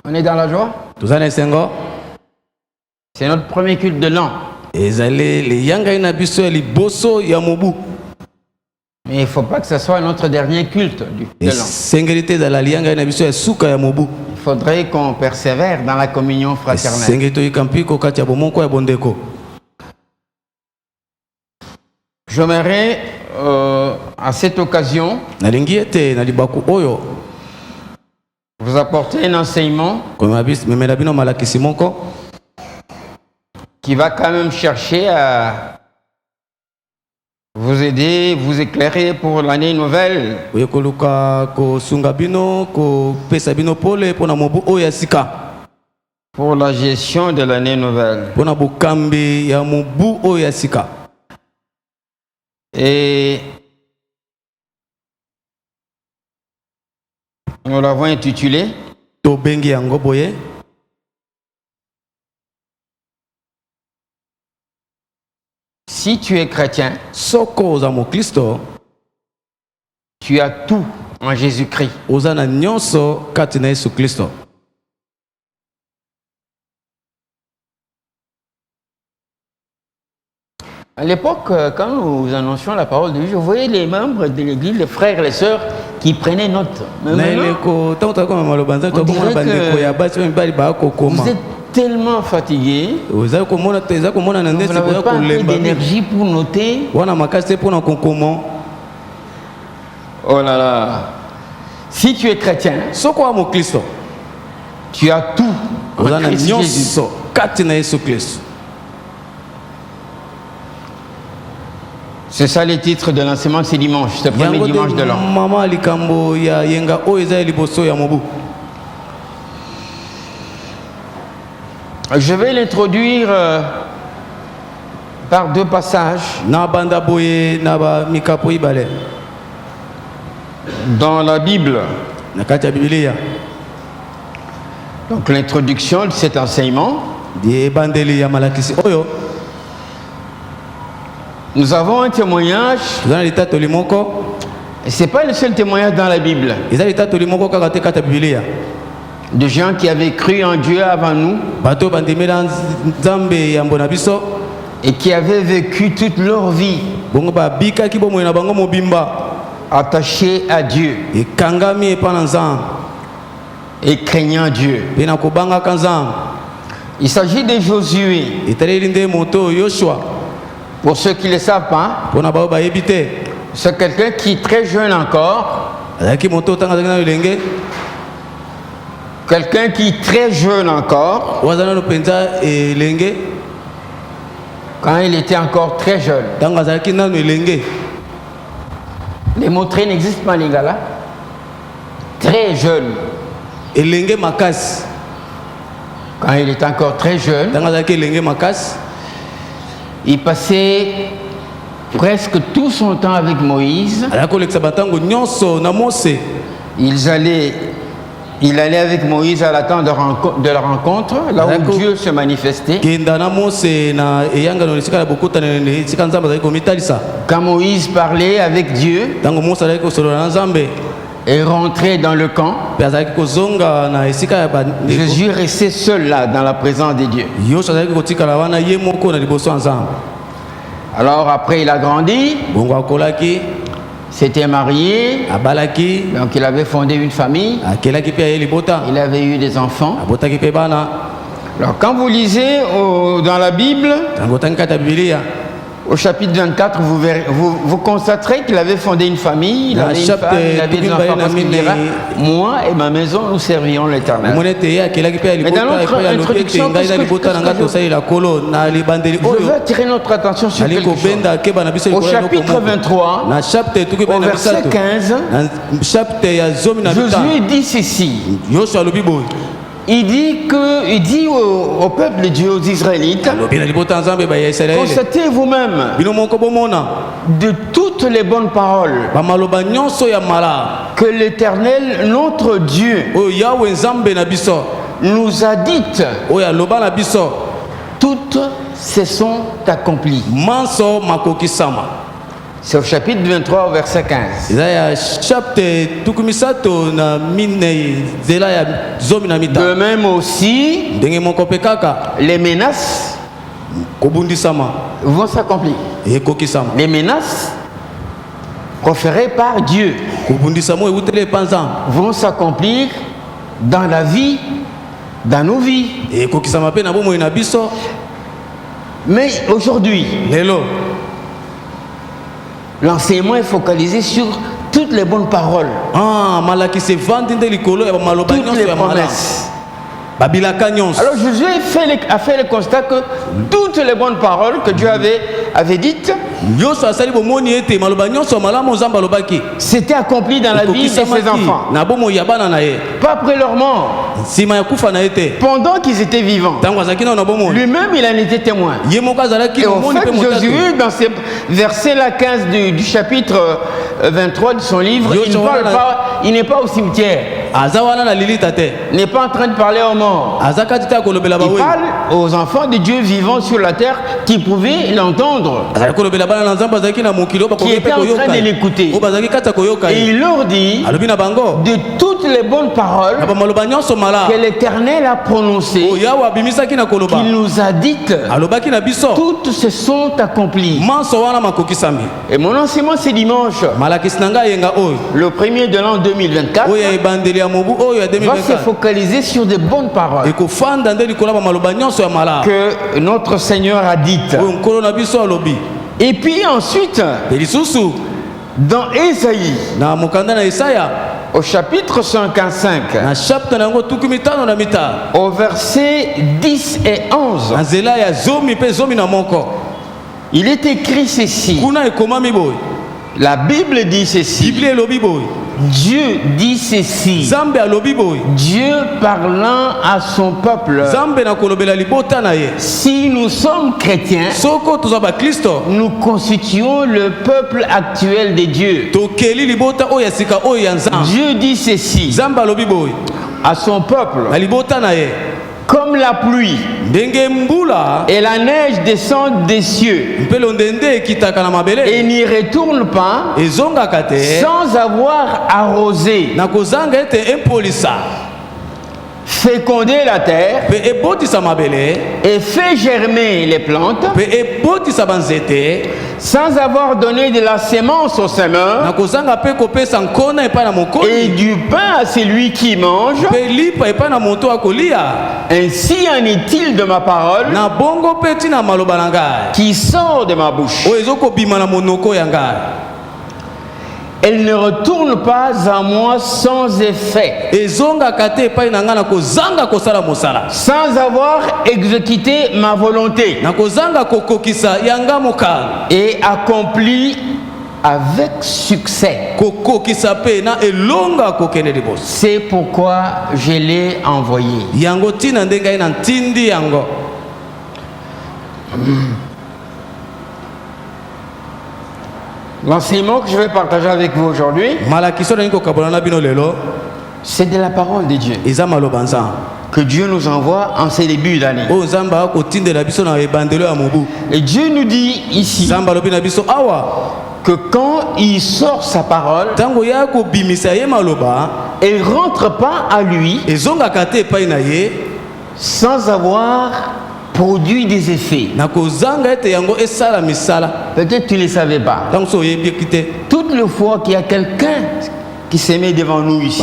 On est dans la joie. C'est notre premier culte de l'an. Mais il ne faut pas que ce soit notre dernier culte de l'an. Il faudrait qu'on persévère dans la communion fraternelle. J'aimerais à cette occasion vous apporter un enseignement qui va quand même chercher à vous aider, vous éclairer pour l'année nouvelle. Pour la gestion de l'année nouvelle. Et nous l'avons intitulé Si tu es chrétien, tu as tout en Jésus-Christ. À l'époque, quand nous annoncions la parole de Dieu, je voyais les membres de l'église, les frères et les sœurs qui prenaient note. Mais vous êtes tellement fatigués, vous n'avez pas pris d'énergie pour noter. Oh là là. Si tu es chrétien, tu as tout en Christ Jésus. C'est ça les titres de l'enseignement de ce dimanche, ce premier dimanche de l'an. Je vais l'introduire par deux passages. Dans la Bible. Donc l'introduction de cet enseignement. Nous avons un témoignage. Et ce n'est pas le seul témoignage dans la Bible. De gens qui avaient cru en Dieu avant nous. Et qui avaient vécu toute leur vie attachés à Dieu. Et craignant Dieu. Il s'agit de Josué. Pour ceux qui ne le savent pas, c'est quelqu'un qui est très jeune encore. Quelqu'un qui est très jeune encore. Quand il était encore très jeune. Les mots très n'existent pas, les gars là. Très jeune. Quand il était encore très jeune. Il passait presque tout son temps avec Moïse. Il allait avec Moïse à la tente de la rencontre, là où Dieu se manifestait. Quand Moïse parlait avec Dieu et rentrait dans le camp, Jésus restait seul là dans la présence de Dieu. Alors après il a grandi, s'était marié, donc il avait fondé une famille, il avait eu des enfants. Alors quand vous lisez dans la Bible, au chapitre 24, vous constaterez qu'il avait fondé une famille, il avait une femme, il avait des enfants, parce qu'il dira, moi et ma maison, nous servions l'Éternel. Mais dans notre introduction, je veux attirer notre attention sur quelque chose. Au chapitre 23, au verset 15, Josué dit ceci. Il dit au peuple de Dieu, aux Israélites, constatez vous-même de toutes les bonnes paroles que l'Éternel, notre Dieu, nous a dites. Toutes se sont accomplies. C'est au chapitre 23, au verset 15. De même aussi, les menaces vont s'accomplir. Les menaces proférées par Dieu vont s'accomplir dans la vie, dans nos vies. Mais aujourd'hui, l'enseignement est focalisé sur toutes les bonnes paroles, toutes les promesses. Alors Josué a fait le constat que toutes les bonnes paroles que Dieu avait dites s'étaient accomplies dans la vie de ses enfants. Pas après leur mort, pendant qu'ils étaient vivants. Lui-même, il en était témoin. Et en fait, Josué, dans ces versets-là 15 du chapitre 23 de son livre, il n'est pas au cimetière. Il n'est pas en train de parler aux morts. Il parle aux enfants de Dieu vivant sur la terre qui pouvaient l'entendre, qui étaient en train de l'écouter. Et il leur dit de toutes les bonnes paroles que l'Éternel a prononcées, qu'il nous a dites, toutes se sont accomplies. Et mon enseignement c'est dimanche, le 1er de l'an 2024, va se focaliser sur des bonnes paroles que notre Seigneur a dites. Et puis ensuite, dans Ésaïe, au chapitre 55, au verset 10 et 11, il est écrit ceci. La Bible dit ceci. Dieu dit ceci. Dieu parlant à son peuple. Si nous sommes chrétiens, nous constituons le peuple actuel de Dieu. Dieu dit ceci à son peuple. Comme la pluie et la neige descendent des cieux et n'y retournent pas sans avoir arrosé, féconder la terre et fait germer les plantes, sans avoir donné de la sémence au semeur et du pain à celui qui mange. Ainsi en est-il de ma parole qui sort de ma bouche. Elle ne retourne pas à moi sans effet, sans avoir exécuté ma volonté et accompli avec succès. C'est pourquoi je l'ai envoyé. L'enseignement que je vais partager avec vous aujourd'hui, c'est de la parole de Dieu que Dieu nous envoie en ces débuts d'année. Et Dieu nous dit ici que quand il sort sa parole, elle ne rentre pas à lui sans avoir produit des effets. Peut-être tu ne le savais pas. Toutes les fois qu'il y a quelqu'un qui se met devant nous ici,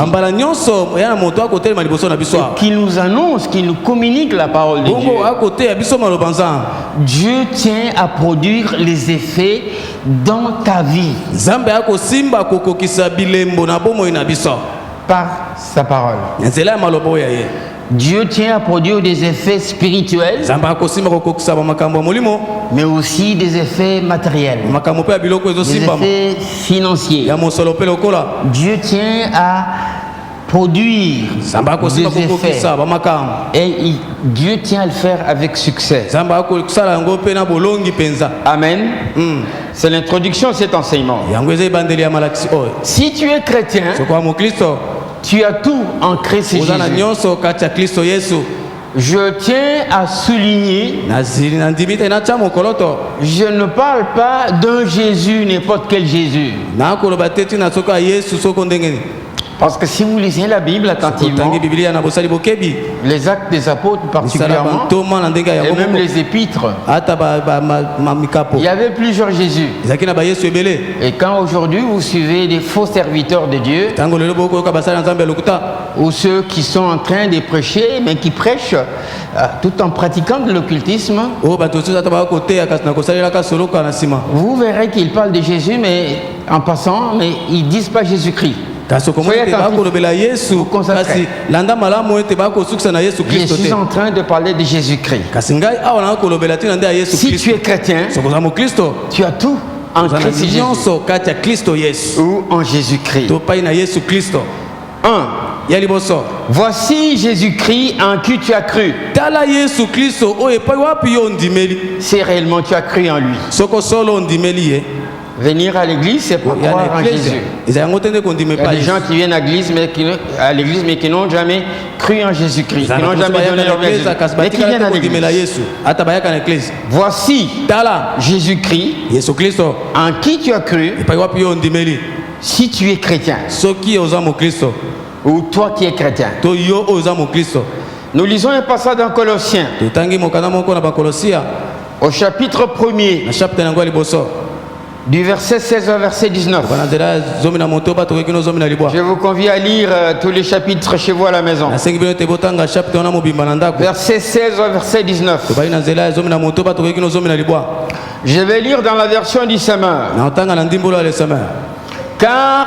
qui nous annonce, qui nous communique la parole de Dieu, Dieu tient à produire les effets dans ta vie par sa parole. Dieu tient à produire des effets spirituels, mais aussi des effets matériels, des effets financiers. Dieu tient à produire des effets et Dieu tient à le faire avec succès. Amen. C'est l'introduction de cet enseignement. Si tu es chrétien, tu as tout en Christ Jésus. Je tiens à souligner, je ne parle pas d'un Jésus, n'importe quel Jésus. Parce que si vous lisez la Bible attentivement, les actes des apôtres particulièrement, et même les épîtres, il y avait plusieurs Jésus. Et quand aujourd'hui vous suivez des faux serviteurs de Dieu, ou ceux qui sont en train de prêcher, mais qui prêchent tout en pratiquant de l'occultisme, vous verrez qu'ils parlent de Jésus, mais en passant, mais ils ne disent pas Jésus-Christ. Soyez attentifs. Je suis en train de parler de Jésus-Christ. Si tu es chrétien, tu as tout en Christ Jésus ou en Jésus-Christ. 1. Voici Jésus-Christ en qui tu as cru. C'est réellement tu as cru en lui. Venir à l'église, c'est pour croire en Jésus. Il y a des gens qui viennent à l'église, mais qui n'ont jamais cru en Jésus-Christ, qui n'ont jamais donné leur vie à Jésus, mais qui viennent à l'église. Voici Jésus-Christ en qui tu as cru. Si tu es chrétien, ou toi qui es chrétien. Nous lisons un passage dans Colossiens, au chapitre 1er. Du verset 16 au verset 19. Je vous convie à lire tous les chapitres chez vous à la maison. Verset 16 au verset 19. Je vais lire dans la version du semeur. Car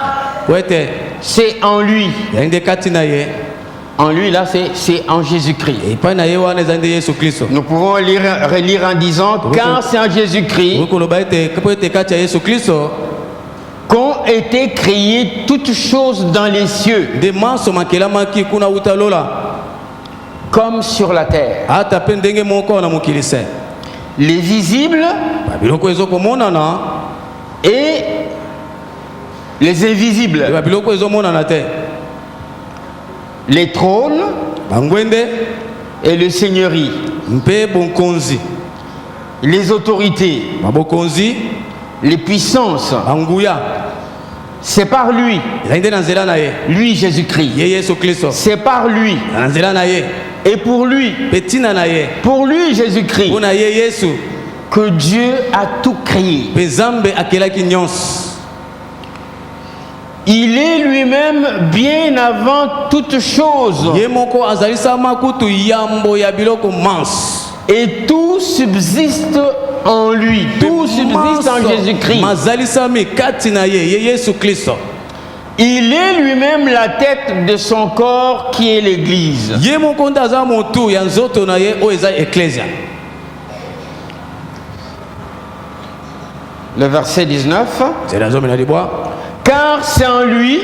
c'est en lui. En lui, là, c'est en Jésus-Christ. Nous pouvons relire en disant, car c'est en Jésus-Christ qu'ont été créées toutes choses dans les cieux, comme sur la terre. Les visibles et les invisibles. Les trônes et le seigneurie, les autorités, les puissances, c'est par lui, lui Jésus-Christ, c'est par lui, et pour lui Jésus-Christ, que Dieu a tout créé. Il est lui-même bien avant toute chose. Et tout subsiste en lui. Tout subsiste en Jésus-Christ. Il est lui-même la tête de son corps qui est l'Église. Le verset 19. Car c'est en lui,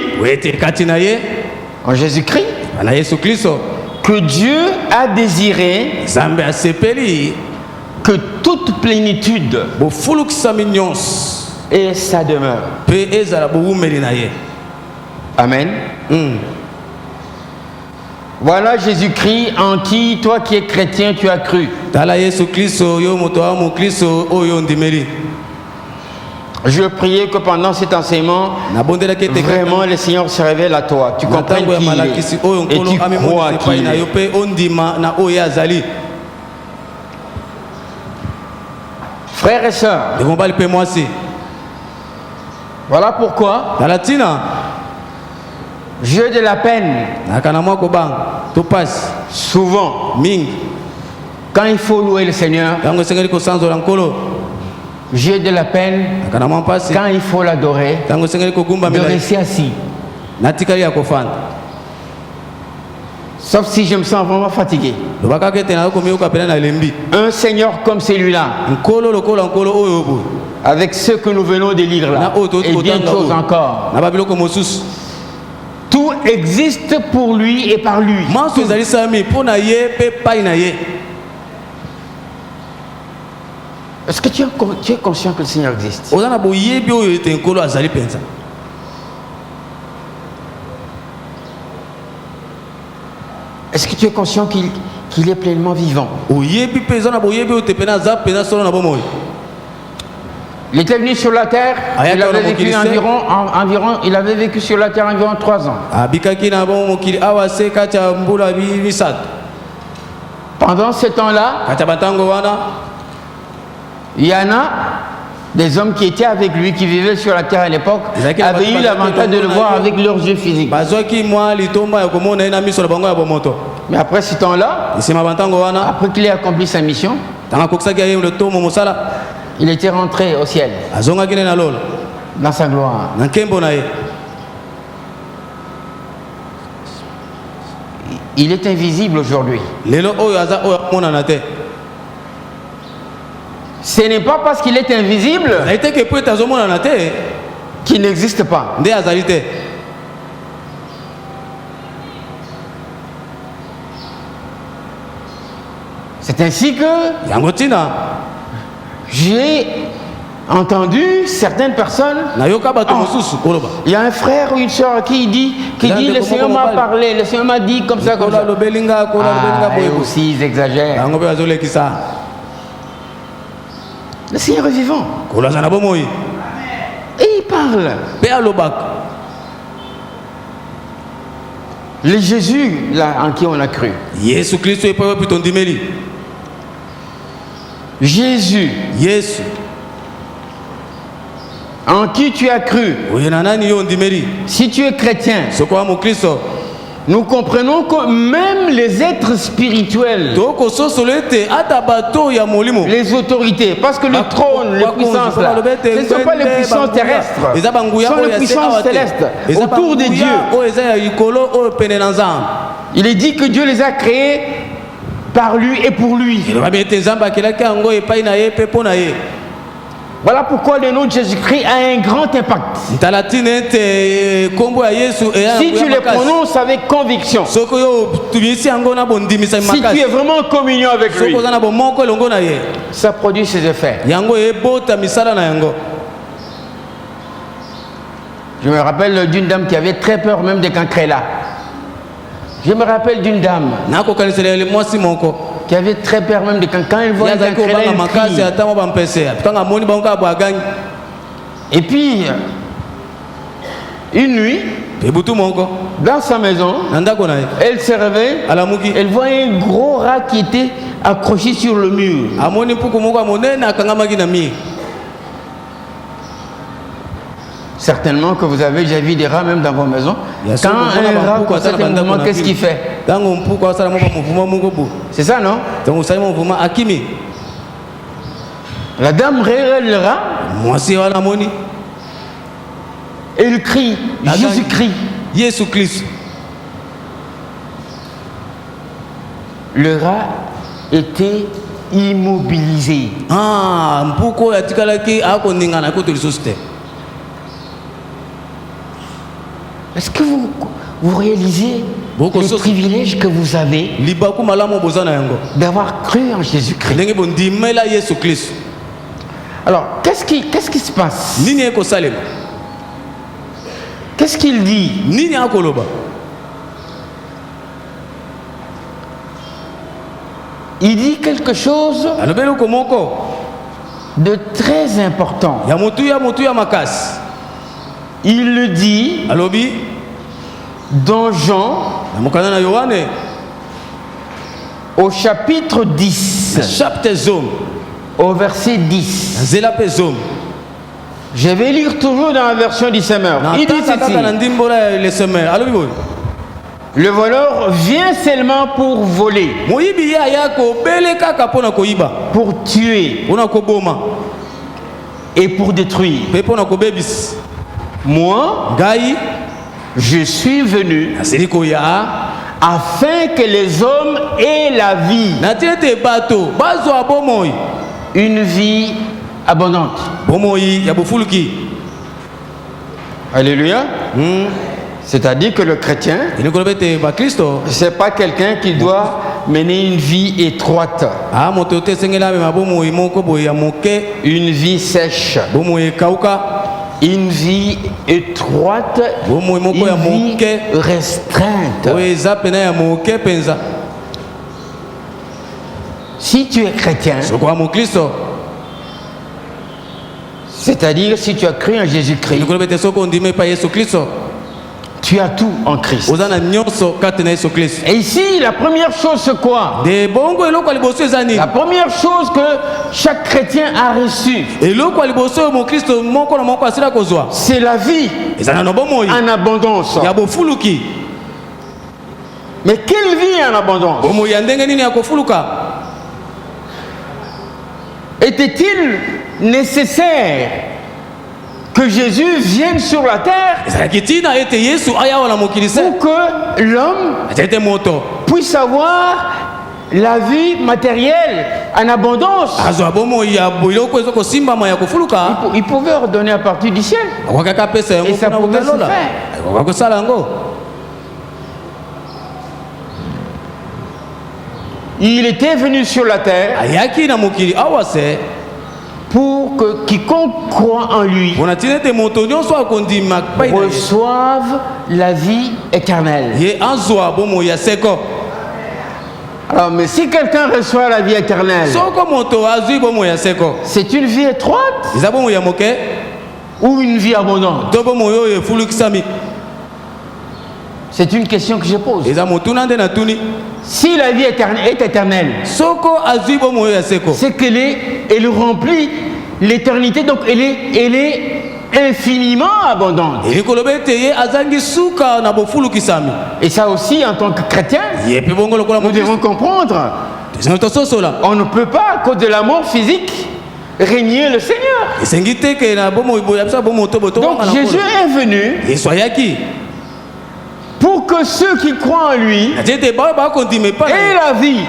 en Jésus-Christ, que Dieu a désiré que toute plénitude ait sa demeure. Amen. Voilà Jésus-Christ en qui, toi qui es chrétien, tu as cru. Je priais que pendant cet enseignement, vraiment le Seigneur se révèle à toi. Tu comprends qui il est et tu crois qui il est. Frères et sœurs, voilà pourquoi j'ai de la peine souvent quand il faut louer le Seigneur. J'ai de la peine quand il faut l'adorer de rester assis. Sauf si je me sens vraiment fatigué. Un Seigneur comme celui-là, avec ce que nous venons de lire là, et bien de choses encore. Tout existe pour lui et par lui. Est-ce que tu es conscient que le Seigneur existe? Est-ce que tu es conscient qu'il qu'il est pleinement vivant. Il était venu sur la terre, il avait vécu sur la terre environ 3 ans. Pendant ce temps-là, il y en a des hommes qui étaient avec lui, qui vivaient sur la terre à l'époque, avaient eu l'avantage de le voir avec leurs yeux physiques. Mais après ce temps-là, après qu'il ait accompli sa mission, il était rentré au ciel, dans sa gloire. Il est invisible aujourd'hui. Ce n'est pas parce qu'il est invisible qu'il n'existe pas. C'est ainsi que j'ai entendu certaines personnes. Il y a un frère ou une soeur qui dit le Seigneur m'a parlé, le Seigneur m'a dit comme ça, comme ça. Et aussi ils exagèrent. Le Seigneur est vivant. Et il parle. Le Jésus là, en qui on a cru. Jésus. En qui tu as cru. Si tu es chrétien, nous comprenons que même les êtres spirituels, les autorités, parce que le trône, les puissances là, ce ne sont pas les puissances terrestres, ce sont les puissances célestes autour de Dieu. Il est dit que Dieu les a créés par lui et pour lui. Voilà pourquoi le nom de Jésus-Christ a un grand impact. Si tu les prononces avec conviction, si tu es vraiment en communion avec lui, ça produit ses effets. Je me rappelle d'une dame qui avait très peur même des cancrelats. Je me rappelle d'une dame qui avait très peur même de quand elle voit un cancrelat, elle crie. Et puis, une nuit, dans sa maison, elle se réveille, elle voit un gros rat qui était accroché sur le mur. Certainement que vous avez déjà vu des rats même dans vos maisons. Quand un rat constate un mouvement, qu'est-ce qu'il fait? C'est ça, non? La dame révèle le rat. Et il crie, Jésus-Christ. Le rat était immobilisé. Est-ce que vous réalisez le privilège que vous avez d'avoir cru en Jésus-Christ? Alors, qu'est-ce qui se passe? Qu'est-ce qu'il dit? Il dit quelque chose de très important. Il le dit dans Jean au chapitre 10, au verset 10. Je vais lire toujours dans la version du Semeur. Il dit ceci: le voleur vient seulement pour voler, pour tuer et pour détruire. Moi, je suis venu afin que les hommes aient la vie, une vie abondante. Alléluia. C'est-à-dire que le chrétien, ce n'est pas quelqu'un qui doit mener une vie étroite, une vie sèche, une vie étroite, une vie restreinte. Si tu es chrétien, c'est-à-dire si tu as cru en Jésus-Christ, tu as tout en Christ. Et ici, la première chose, c'est quoi? La première chose que chaque chrétien a reçue, c'est la vie en abondance. Mais quelle vie en abondance? Était-il nécessaire que Jésus vienne sur la terre pour que l'homme puisse avoir la vie matérielle en abondance? Il pouvait ordonner à partir du ciel et ça pouvait se faire. Il était venu sur la terre pour que quiconque croit en lui reçoive la vie éternelle. Alors, mais si quelqu'un reçoit la vie éternelle, c'est une vie étroite ou une vie abondante? C'est une question que je pose. Si la vie est éternelle, c'est qu'elle remplit l'éternité, donc elle est infiniment abondante. Et ça aussi, en tant que chrétien, nous devons comprendre. On ne peut pas, à cause de la mort physique, régner le Seigneur. Donc Jésus est venu pour que ceux qui croient en lui aient la vie.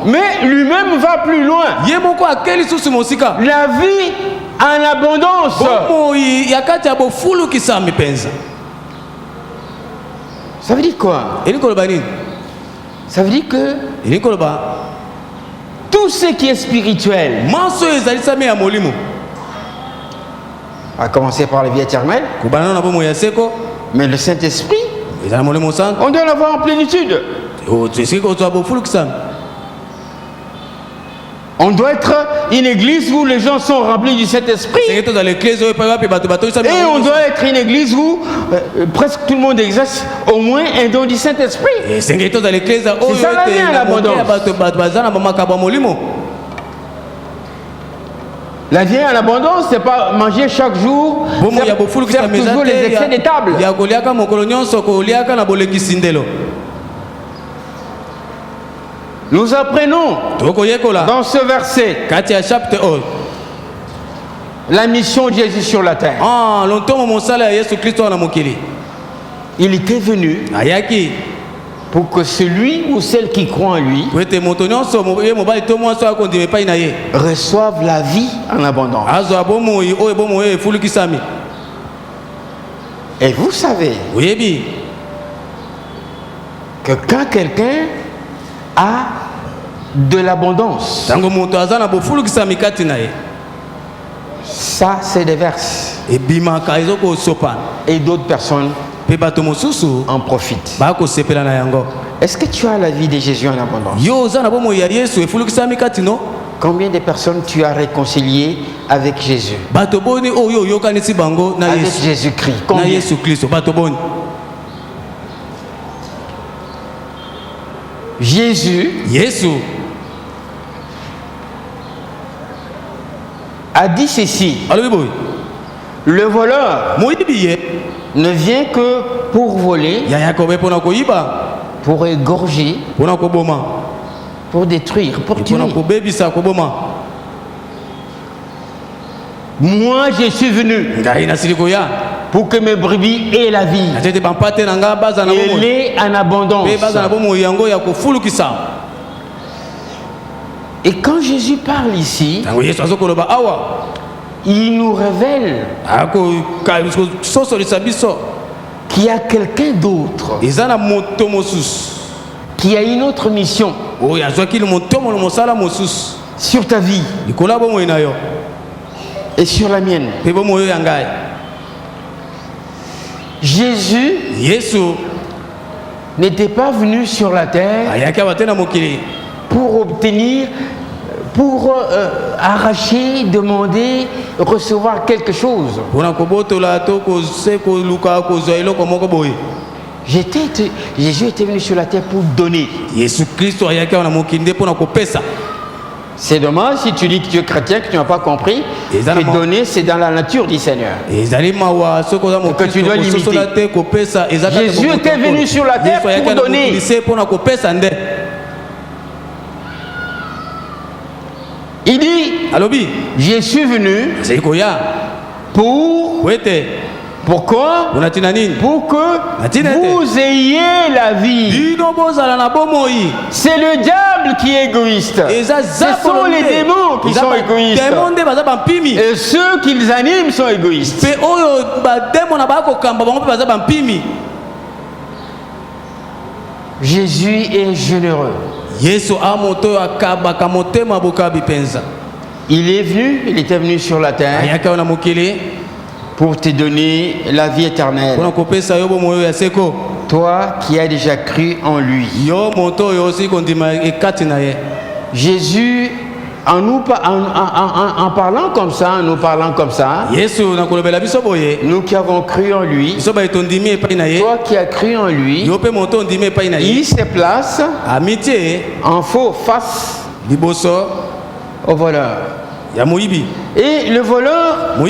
Mais lui-même va plus loin. La vie en abondance. Ça veut dire quoi? Ça veut dire que tout ce qui est spirituel, à commencer par la vie éternelle, mais le Saint-Esprit, on doit l'avoir en plénitude. On doit être une église où les gens sont remplis du Saint-Esprit. Et on doit être une église où presque tout le monde exerce au moins un don du Saint-Esprit. C'est ça la vie en abondance. La vie en abondance, c'est pas manger chaque jour, faire toujours les excès des tables. Nous apprenons dans ce verset la mission de Jésus sur la terre. Il était venu pour que celui ou celle qui croit en lui reçoive la vie en abondance. Et vous savez que quand quelqu'un a de l'abondance, ça c'est des verses, et d'autres personnes en profitent. Est-ce que tu as la vie de Jésus en abondance? Combien de personnes tu as réconciliées avec Jésus? Avec Jésus-Christ. Combien? Jésus a dit ceci: le voleur ne vient que pour voler, pour égorger, pour détruire, pour tuer. Moi je suis venu pour que mes brebis aient la vie, et l'aient en abondance. Et quand Jésus parle ici, il nous révèle qu'il y a quelqu'un d'autre qui a une autre mission sur ta vie et sur la mienne. Jésus n'était pas venu sur la terre pour obtenir, pour arracher, demander, recevoir quelque chose. Jésus était venu sur la terre pour donner. C'est dommage si tu dis que tu es chrétien, que tu n'as pas compris que donner c'est dans la nature du Seigneur. Que tu dois limiter. Jésus était venu sur la terre pour donner. Il dit, je suis venu pour... Pourquoi? Pour que vous ayez la vie. C'est le diable qui est égoïste. Ce sont les démons qui sont égoïstes. Et ceux qui les animent sont égoïstes. Jésus est généreux. Il est venu, il était venu sur la terre pour te donner la vie éternelle. Toi qui as déjà cru en lui. Jésus, en parlant comme ça, nous qui avons cru en lui, toi qui as cru en lui, il se place en faux face au voleur. Et le voleur, vous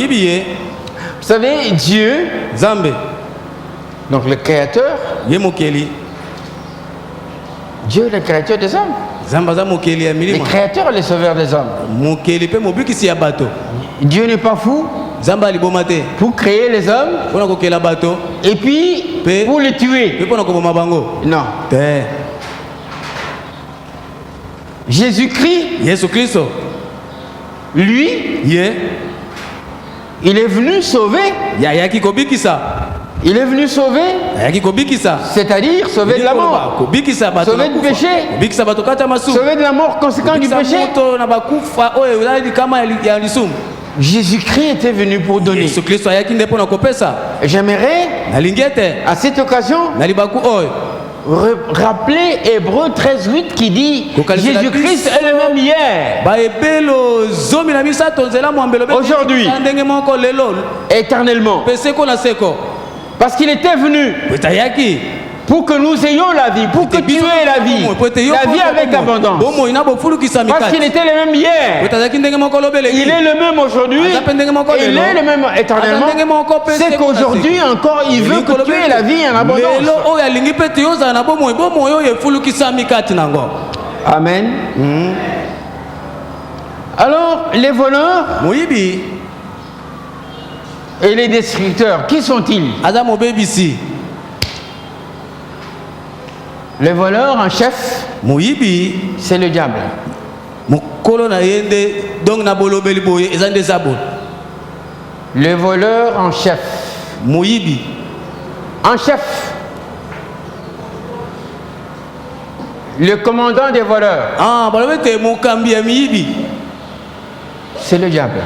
savez, Dieu, donc le créateur, Dieu est le créateur des hommes. Le créateur est le sauveur des hommes. Dieu n'est pas fou pour créer les hommes et puis pour les tuer. Non. Jésus-Christ, lui, il est venu sauver. Il est venu sauver, c'est-à-dire sauver de la mort, sauver du péché, sauver de la mort conséquente du péché. Jésus-Christ était venu pour donner. J'aimerais, à cette occasion, rappeler Hébreux 13:8 qui dit Jésus-Christ est le même hier, aujourd'hui, éternellement. Parce qu'il était venu pour que nous ayons la vie, pour que tu aies la vie avec abondance. Parce qu'il était le même hier, il est le même aujourd'hui, il est le même éternellement. C'est qu'aujourd'hui encore, il veut que tu aies la vie en abondance. Amen. Alors, les voleurs et les destructeurs, qui sont-ils? Le voleur en chef, c'est le diable. Le voleur en chef. En chef. Le commandant des voleurs. C'est le diable.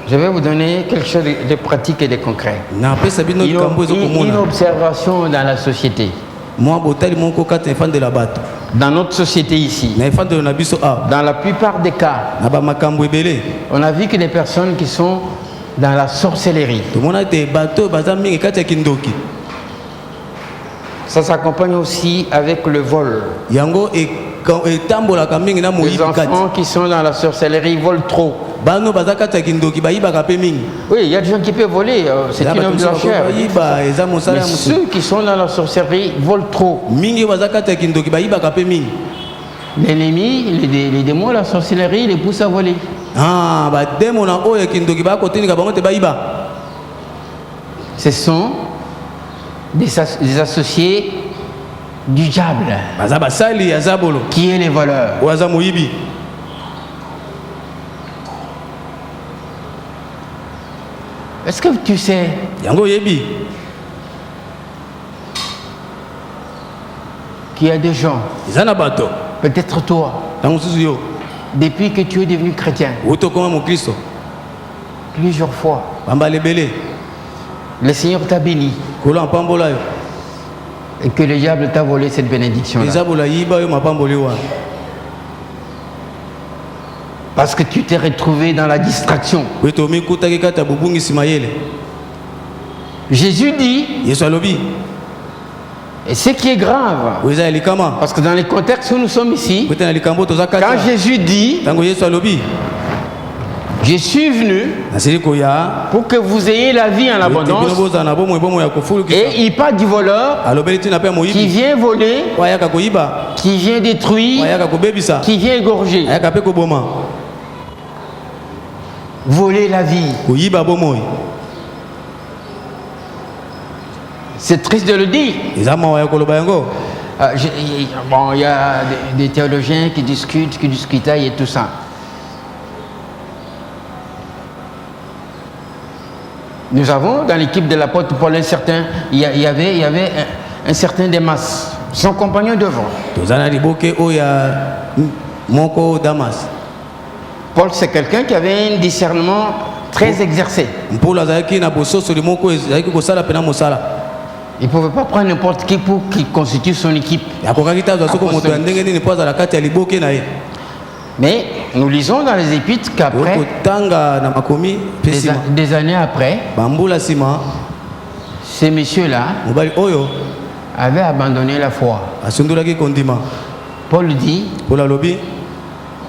Je vais vous donner quelque chose de pratique et de concret. Une observation dans la société. Dans notre société ici, dans la plupart des cas, on a vu que des personnes qui sont dans la sorcellerie. Ça s'accompagne aussi avec le vol. Les enfants qui sont dans la sorcellerie volent trop. Oui, il y a des gens qui peuvent voler, c'est une œuvre de la chair. Mais ceux qui sont dans la sorcellerie volent trop. L'ennemi, les démons, la sorcellerie, les poussent à voler. Ce sont des associés du diable qui est les voleurs. Est-ce que tu sais qu'il y a des gens, peut-être toi, depuis que tu es devenu chrétien, plusieurs fois, le Seigneur t'a béni. Et que le diable t'a volé cette bénédiction-là. Parce que tu t'es retrouvé dans la distraction. Jésus dit, et ce qui est grave, parce que dans les contextes où nous sommes ici, quand Jésus dit, je suis venu pour que vous ayez la vie en abondance, et il parle du voleur qui vient voler, qui vient détruire, qui vient égorger. Voler la vie. C'est triste de le dire. Il y a des théologiens qui discutent et tout ça. Nous avons dans l'équipe de l'apôtre Paul il y avait un certain Démas, son compagnon devant. Paul, c'est quelqu'un qui avait un discernement très exercé. Il ne pouvait pas prendre n'importe qui pour qu'il constitue son équipe. Mais nous lisons dans les Épîtres qu'après, des années après, ces messieurs-là avaient abandonné la foi. Paul dit,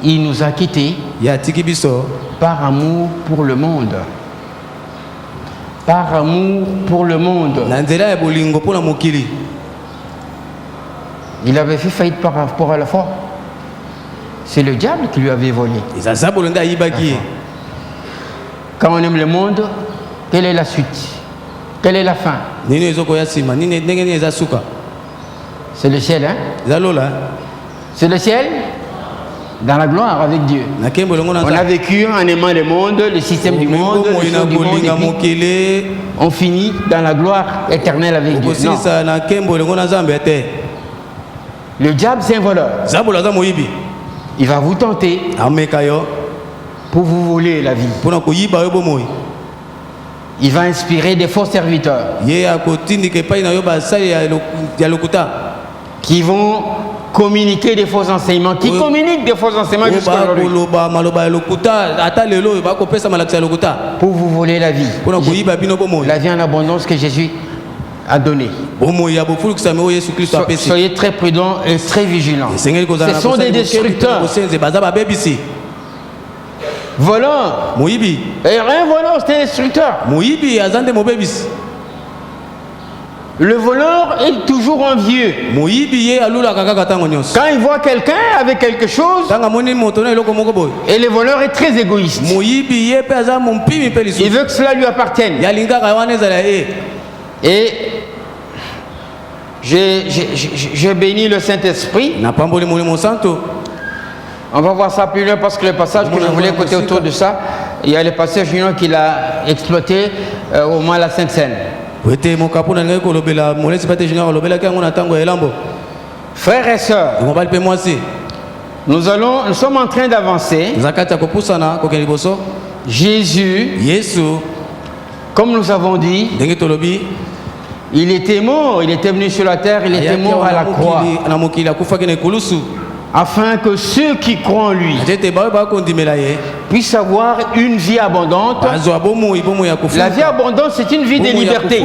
il nous a quittés par amour pour le monde. Par amour pour le monde. Il avait fait faillite par rapport à la foi. C'est le diable qui lui avait volé. Quand on aime le monde, quelle est la suite? Quelle est la fin? C'est le ciel, hein? C'est le ciel dans la gloire avec Dieu. On a vécu en aimant le monde, le système du monde, les choses du monde, on finit dans la gloire éternelle avec Dieu. Non. Le diable, c'est un voleur. Il va vous tenter pour vous voler la vie. Il va inspirer des faux serviteurs qui vont communiquer des faux enseignements, qui communiquent des faux enseignements jusqu'à aujourd'hui pour vous voler la vie. La vie en abondance que Jésus a donnée. Soyez très prudents et très vigilants. Ce sont des destructeurs. Voleurs. Et un voleur, c'est un destructeur. Le voleur est toujours envieux. Quand il voit quelqu'un avec quelque chose, et le voleur est très égoïste. Il veut que cela lui appartienne. Et je bénis le Saint-Esprit. On va voir ça plus loin parce que le passage que je voulais écouter autour de ça, il y a le passage qu'il a exploité au moins la Sainte Seine. Frères et sœurs, nous sommes en train d'avancer. Jésus, comme nous avons dit, il était mort, il était venu sur la terre, il était mort à la croix, afin que ceux qui croient en lui puissent avoir une vie abondante. La vie abondante, c'est une vie de liberté.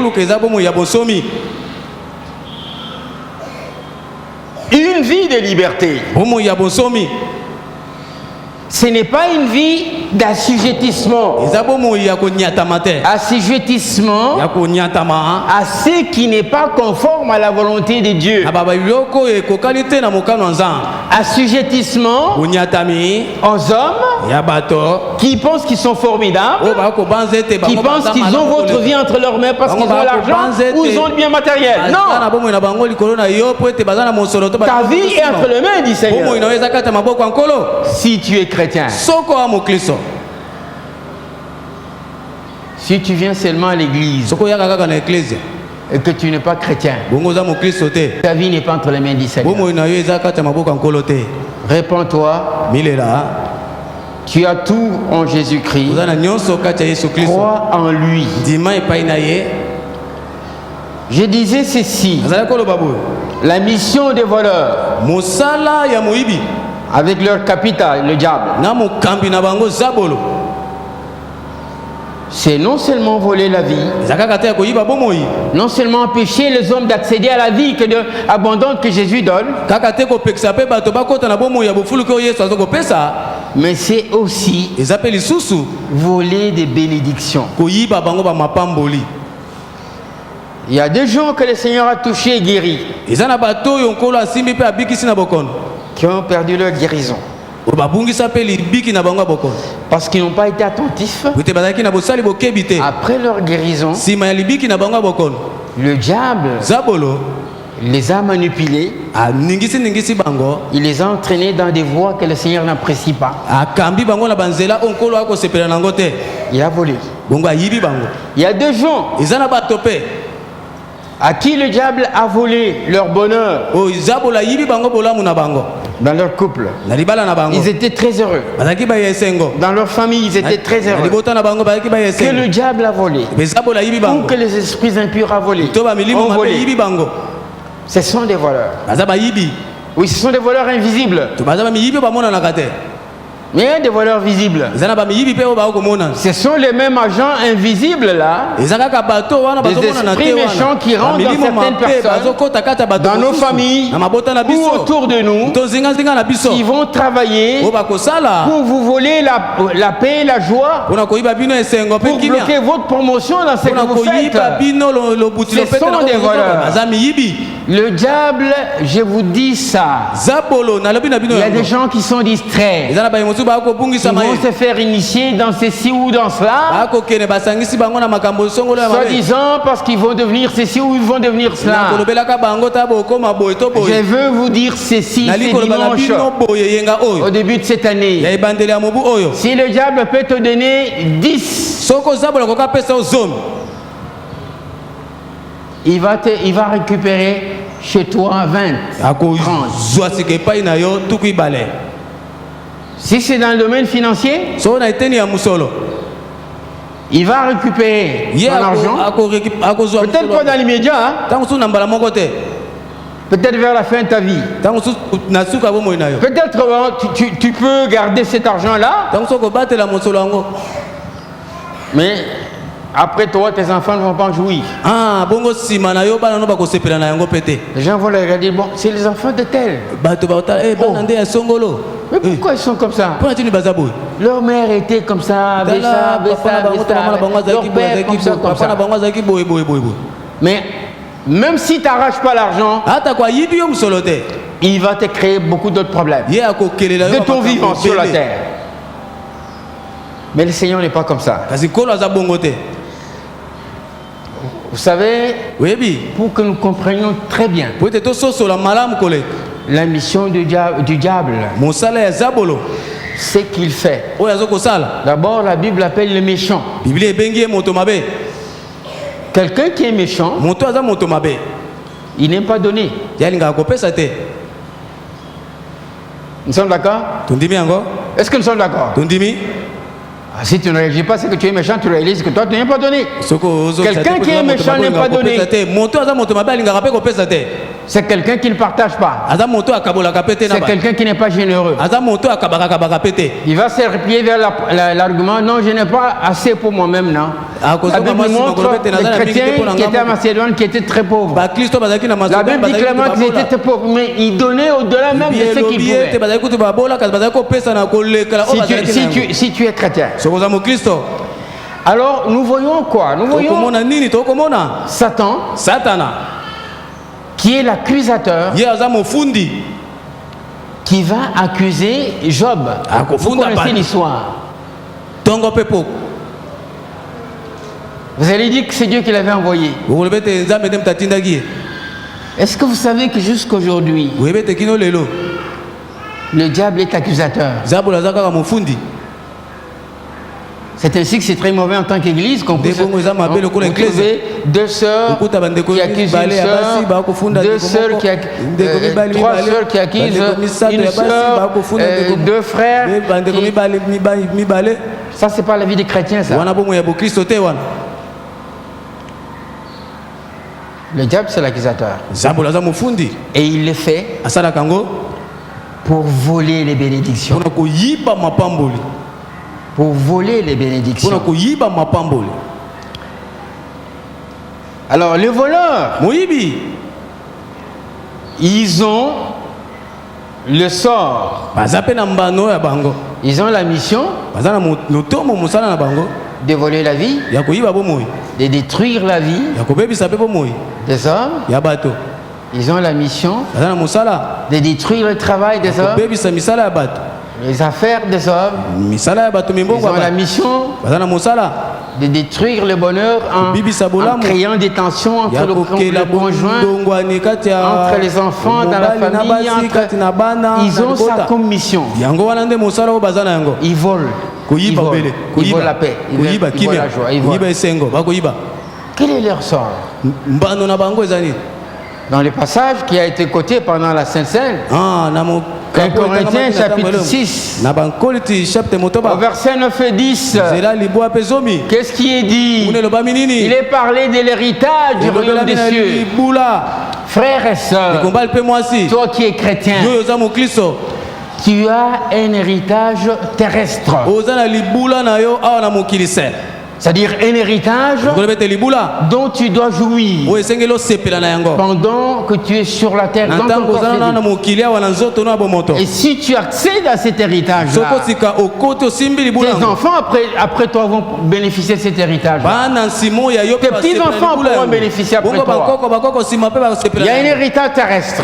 Une vie de liberté. Ce n'est pas une vie d'assujettissement. Assujettissement à ce qui n'est pas conforme à la volonté de Dieu. Assujettissement aux hommes qui pensent qu'ils sont formidables, qui pensent qu'ils ont votre vie entre leurs mains parce qu'ils ont l'argent ou ils ont le bien matériel. Non! Ta vie est entre les mains du Seigneur. Si tu es chrétien. Si tu viens seulement à l'église et que tu n'es pas chrétien, ta vie n'est pas entre les mains du Seigneur. Répands-toi. Tu as tout en Jésus-Christ. Crois en lui. Je disais ceci. La mission des voleurs avec leur capital, le diable, c'est non seulement voler la vie, non seulement empêcher les hommes d'accéder à la vie abondante que Jésus donne, mais c'est aussi voler des bénédictions. Il y a des gens que le Seigneur a touchés et guéris, qui ont perdu leur guérison parce qu'ils n'ont pas été attentifs. Après leur guérison, le diable les a manipulés, il les a entraînés dans des voies que le Seigneur n'apprécie pas. Il a volé. Il y a des gens à qui le diable a volé leur bonheur dans leur couple. Ils étaient très heureux. Dans leur famille, ils étaient très heureux. Que le diable a volé, ou que les esprits impurs ont volé. Ce sont des voleurs. Oui, ce sont des voleurs invisibles. Mais il y a des voleurs visibles. Ce sont les mêmes agents invisibles là, des esprits méchants qui rentrent dans certaines personnes, dans nos familles ou autour de nous, qui vont travailler pour vous voler la paix et la joie, pour bloquer votre promotion dans ce que vous faites. Ce sont des voleurs. Le diable, je vous dis ça, il y a des gens qui sont distraits, ils vont se faire initier dans ceci ou dans cela, soi-disant parce qu'ils vont devenir ceci ou ils vont devenir cela. Je veux vous dire ceci, c'est dimanche, au début de cette année. Si le diable peut te donner 10, il va récupérer chez toi 20, 30. Si c'est dans le domaine financier, il va récupérer ton argent. Peut-être pas dans l'immédiat, hein? Peut-être vers la fin de ta vie. Peut-être tu peux garder cet argent-là. Mais après toi, tes enfants ne vont pas en jouir. Les gens vont les regarder, bon, c'est les enfants de tel. Mais pourquoi ils sont comme ça? Leur mère était comme ça, avec ça. Leur père comme ça. Mais même si tu n'arraches pas l'argent, il va te créer beaucoup d'autres problèmes de ton vivant sur la terre. Mais le Seigneur n'est pas comme ça. Vous savez, pour que nous comprenions très bien la mission du diable, c'est qu'il fait. D'abord, la Bible appelle le méchant. Quelqu'un qui est méchant, il n'aime pas donner. Nous sommes d'accord? Est-ce que nous sommes d'accord? Si tu ne réagis pas, c'est que tu es méchant, tu réalises que toi, tu n'aimes pas donner. Quelqu'un qui est méchant n'aime pas donner. C'est quelqu'un qui ne partage pas. C'est quelqu'un qui n'est pas généreux. Il va se replier vers l'argument, non, je n'ai pas assez pour moi-même, non. La Bible montre les chrétiens qui étaient à Macédoine, qui étaient très pauvres. La Bible dit clairement qu'ils étaient très pauvres, mais ils donnaient au-delà même de ce qu'ils pouvaient. Si tu es chrétien. Alors nous voyons quoi? Nous voyons Satan, qui est l'accusateur, qui va accuser Job. Vous connaissez l'histoire. Vous allez dire que c'est Dieu qui l'avait envoyé. Est-ce que vous savez que jusqu'aujourd'hui, le diable est accusateur? C'est ainsi que c'est très mauvais en tant qu'église qu'on peut trouver deux sœurs qui accusent une sœur, trois sœurs qui accusent une sœur, deux frères. Ça, c'est pas la vie des chrétiens, ça. Le diable, c'est l'accusateur. Et il le fait pour voler les bénédictions. Pour voler les bénédictions. Alors, les voleurs, ils ont le sort. Ils ont la mission de voler la vie, de détruire la vie des hommes. Ils ont la mission de détruire le travail des hommes, les affaires des hommes. Ils ont la mission de détruire le bonheur en créant des tensions entre le conjoint, entre les enfants, dans la famille. Ils ont ça comme mission. Ils volent. Ils volent la paix. Ils volent la joie. Quel est leur sort? Dans le passage qui a été coté pendant la Sainte Seine, 1 Corinthiens chapitre 6, au verset 9 et 10, qu'est-ce qui est dit? Il est parlé de l'héritage du royaume des cieux. Frères et sœurs, toi qui es chrétien, tu as un héritage terrestre. C'est-à-dire un héritage dont tu dois jouir pendant que tu es sur la terre. Et si tu accèdes à cet héritage-là, tes enfants après toi vont bénéficier de cet héritage. Tes petits-enfants pourront bénéficier après toi. Il y a un héritage terrestre.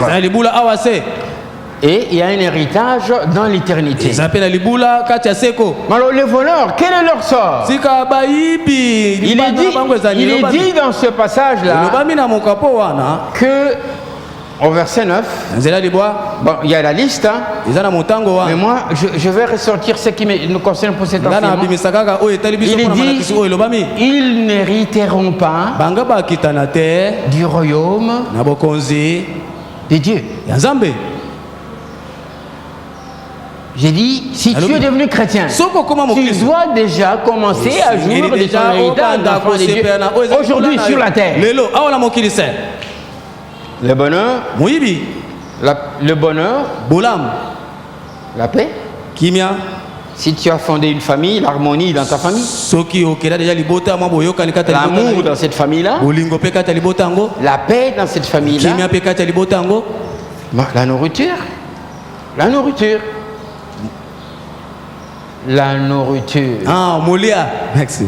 Et il y a un héritage dans l'éternité. Alors les voleurs, quel est leur sort? Il est dit dans ce passage-là que, au verset 9, bon, il y a la liste, hein, mais moi je vais ressortir ce qui nous concerne pour cet enseignement. Il est dit, ils n'hériteront pas du royaume de Dieu. J'ai dit, si tu es devenu chrétien, tu dois déjà commencer à jouir de ton héritage d'enfant de Dieu aujourd'hui sur la terre. Le bonheur, le bonheur, la paix. Si tu as fondé une famille, l'harmonie dans ta famille, l'amour dans cette famille-là, la paix dans cette famille-là, la nourriture, la nourriture. Ah, Molia. Merci.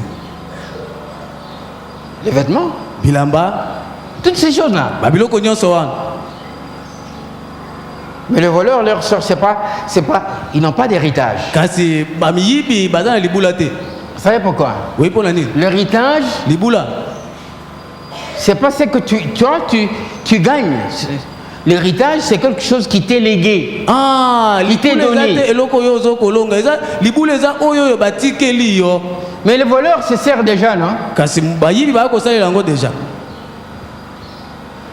Les vêtements. Bilamba. Toutes ces choses-là. Mais les voleurs, leur sort, c'est pas, ils n'ont pas d'héritage. Vous savez pourquoi? Oui, pour l'année. L'héritage, c'est pas ce que tu gagnes. L'héritage, c'est quelque chose qui t'est légué. Qui t'est donné. Mais le voleur se sert déjà, non?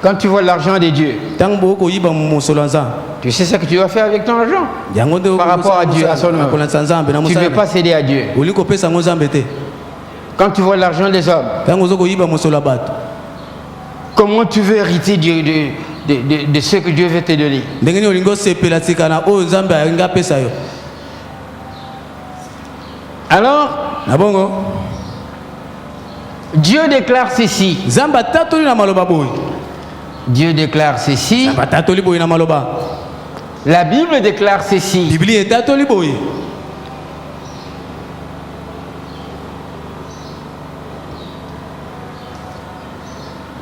Quand tu vois l'argent de Dieu, tu sais ce que tu dois faire avec ton argent par rapport à Dieu, à son œuvre. Tu ne veux pas céder à Dieu. Quand tu vois l'argent des hommes, comment tu veux hériter de ce que Dieu veut te donner? Alors, Dieu déclare ceci. Dieu déclare ceci. La Bible déclare ceci.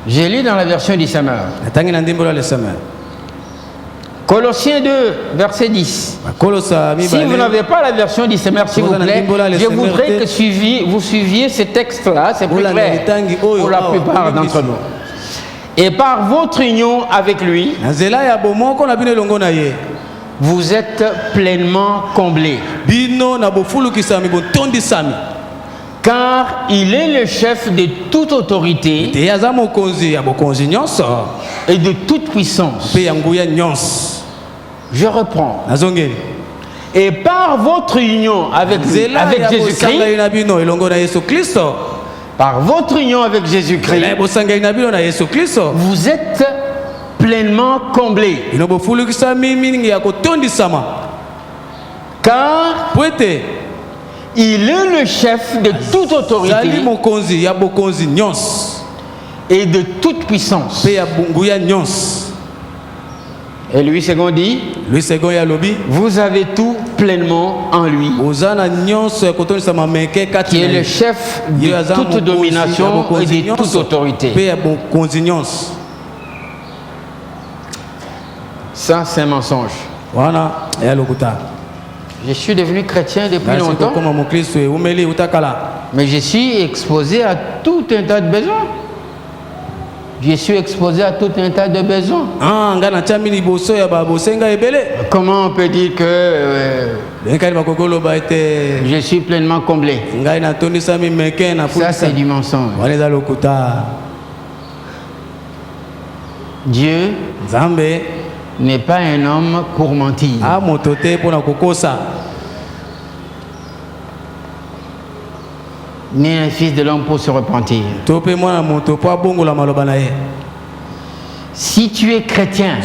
J'ai lu dans la version du Semeur. Colossiens 2, verset 10. Si vous n'avez pas la version du Semeur, s'il vous plaît, je voudrais que vous suiviez ces textes-là, c'est plus clair pour la plupart d'entre nous. Et par votre union avec lui, vous êtes pleinement comblés. Car il est le chef de toute autorité et de toute puissance. Je reprends. Et par votre union avec Jésus-Christ, par votre union avec Jésus-Christ, vous êtes pleinement comblés. Car il est le chef de toute autorité et de toute puissance. Et Louis II dit, vous avez tout pleinement en lui, qui est le chef de toute domination et de toute autorité. Ça, c'est un mensonge. Je suis devenu chrétien depuis longtemps, mais je suis exposé à tout un tas de besoins. Je suis exposé à tout un tas de besoins. Comment on peut dire que je suis pleinement comblé? Ça, c'est du mensonge. Dieu n'est pas un homme pour mentir. Ni un fils de l'homme pour se repentir. Si tu es chrétien,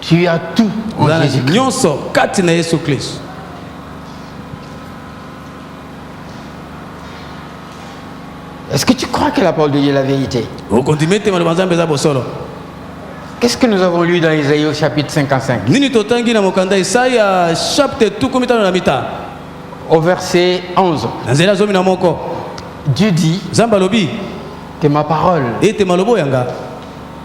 tu as tout en Jésus-Christ. Est-ce que tu crois que la parole de Dieu est la vérité? Qu'est-ce que nous avons lu dans Isaïe au chapitre 55? Au verset 11, Dieu dit que ma parole,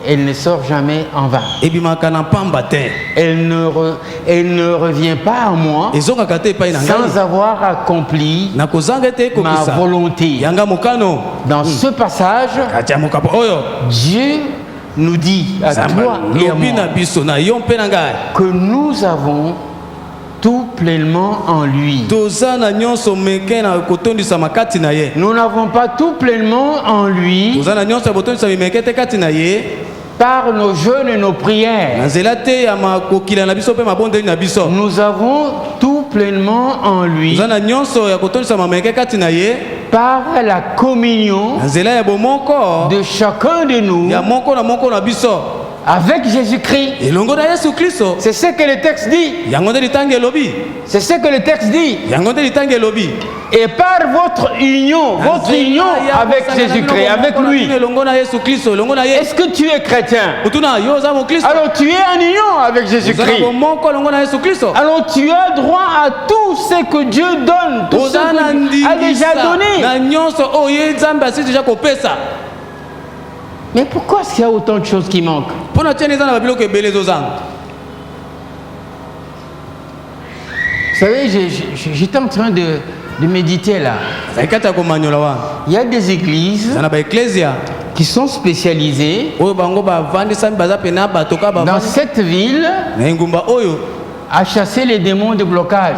elle ne sort jamais en vain. Elle ne revient pas à moi sans avoir accompli ma volonté. Dans ce passage, Dieu nous dit à toi et à moi que nous avons tout pleinement en lui. Nous n'avons pas tout pleinement en lui par nos jeûnes et nos prières. Nous avons tout pleinement en lui par la communion de chacun de nous avec Jésus-Christ. C'est ce que le texte dit. C'est ce que le texte dit. Et par votre union avec Jésus-Christ, avec lui. Est-ce que tu es chrétien? Alors tu es en union avec Jésus-Christ. Alors tu as droit à tout ce que Dieu donne, tout ce que Dieu a déjà donné. Mais pourquoi est-ce qu'il y a autant de choses qui manquent? Vous savez, j'étais en train de méditer là. Il y a des églises qui sont spécialisées dans cette ville à chasser les démons de blocage.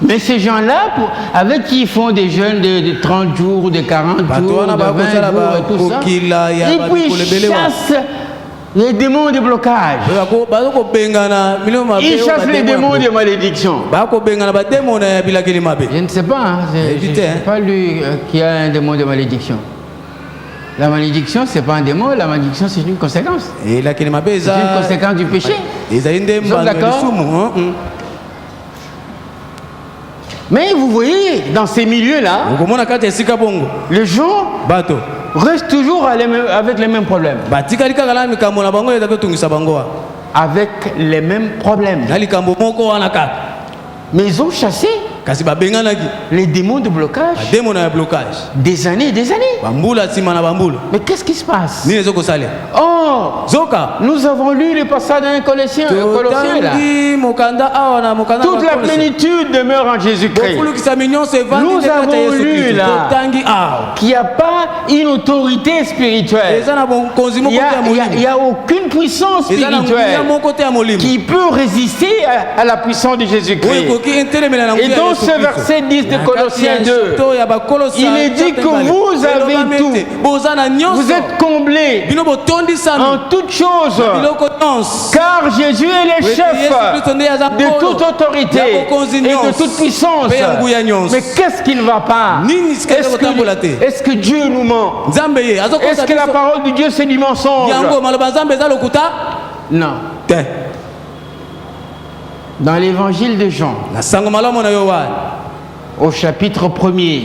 Mais ces gens-là, avec qui ils font des jeûnes de 30 jours, de 40 jours, de 20 jours et tout ça, et puis ils chassent les démons de blocage. Ils chassent les démons de malédiction. Je ne sais pas, hein, je n'ai pas lu qu'il y a un démon de malédiction. La malédiction, ce n'est pas un démon, la malédiction, c'est une conséquence. C'est une conséquence du péché. Vous êtes d'accord? Mais vous voyez, dans ces milieux-là, les gens restent toujours avec les mêmes problèmes. Avec les mêmes problèmes. Mais ils ont chassé les démons de blocage des années et des années. Mais qu'est-ce qui se passe? Oh, nous avons lu le passage d'un Colossien là. Toute la plénitude demeure en Jésus-Christ. Nous avons lu là qu'il n'y a pas une autorité spirituelle. Il n'y a aucune puissance spirituelle qui peut résister à la puissance de Jésus-Christ. Et donc ce verset 10 de Colossiens 2, il est dit que vous avez tout. Vous êtes comblés en toutes choses. Car Jésus est le chef de toute autorité et de toute puissance. Mais qu'est-ce qui ne va pas? Est-ce que Dieu nous ment? Est-ce que la parole de Dieu c'est du mensonge? Non. Dans l'évangile de Jean, au chapitre 1er,